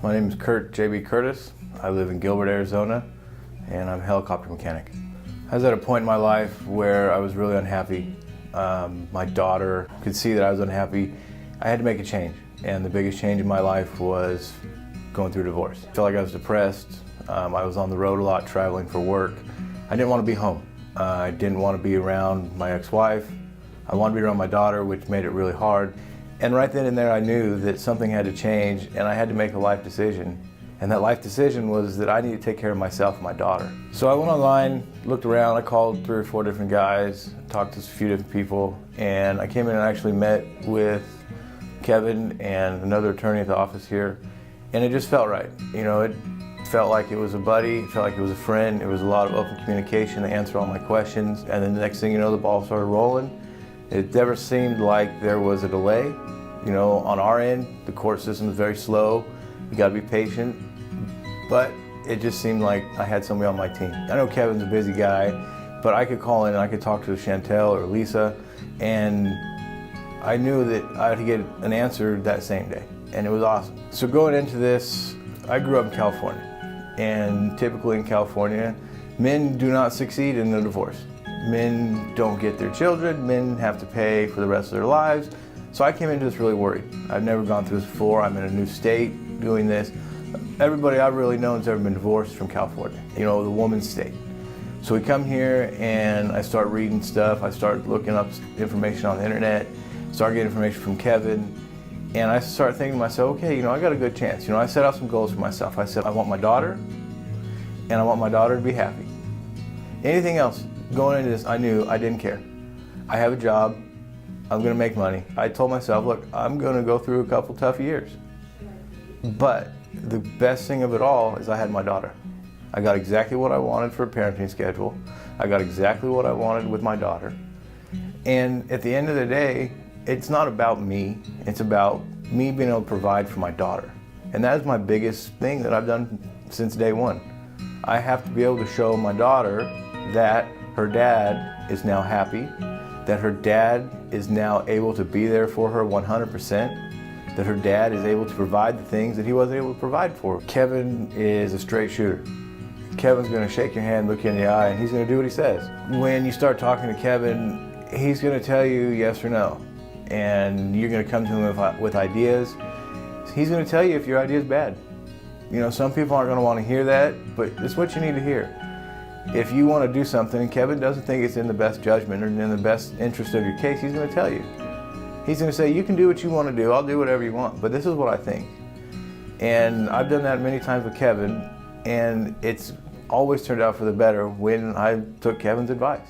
My name is Kurt J.B. Curtis. I live in Gilbert, Arizona, and I'm a helicopter mechanic. I was at a point in my life where I was really unhappy. My daughter could see that I was unhappy. I had to make a change, and the biggest change in my life was going through a divorce. I felt like I was depressed. I was on the road a lot, traveling for work. I didn't want to be home. I didn't want to be around my ex-wife. I wanted to be around my daughter, which made it really hard. And right then and there I knew that something had to change, and I had to make a life decision. And that life decision was that I needed to take care of myself and my daughter. So I went online, looked around, I called 3 or 4 different guys, talked to a few different people, and I came in and actually met with Kevin and another attorney at the office here, and it just felt right. You know, it felt like it was a buddy, it felt like it was a friend, it was a lot of open communication to answer all my questions, and then the next thing you know, the ball started rolling. It never seemed like there was a delay. You know, on our end, the court system is very slow. You gotta be patient. But it just seemed like I had somebody on my team. I know Kevin's a busy guy, but I could call in and I could talk to Chantel or Lisa, and I knew that I would get an answer that same day, and it was awesome. So going into this, I grew up in California, and typically in California, men do not succeed in a divorce. Men don't get their children, men have to pay for the rest of their lives. So I came into this really worried. I've never gone through this before. I'm in a new state doing this. Everybody I've really known has ever been divorced from California, you know, the woman's state. So we come here and I start reading stuff. I start looking up information on the internet, start getting information from Kevin, and I start thinking to myself, okay, you know, I got a good chance. You know, I set out some goals for myself. I said, I want my daughter, and I want my daughter to be happy. Anything else, going into this, I knew I didn't care. I have a job. I'm gonna make money. I told myself, look, I'm gonna go through a couple tough years. But the best thing of it all is I had my daughter. I got exactly what I wanted for a parenting schedule. I got exactly what I wanted with my daughter. And at the end of the day, it's not about me. It's about me being able to provide for my daughter. And that is my biggest thing that I've done since day one. I have to be able to show my daughter that her dad is now happy, that her dad is now able to be there for her 100%, that her dad is able to provide the things that he wasn't able to provide for her. Kevin is a straight shooter. Kevin's gonna shake your hand, look you in the eye, and he's gonna do what he says. When you start talking to Kevin, he's gonna tell you yes or no. And you're gonna come to him with ideas. He's gonna tell you if your idea is bad. You know, some people aren't gonna wanna hear that, but it's what you need to hear. If you want to do something and Kevin doesn't think it's in the best judgment or in the best interest of your case, he's going to tell you. He's going to say, you can do what you want to do, I'll do whatever you want, but this is what I think. And I've done that many times with Kevin, and it's always turned out for the better when I took Kevin's advice.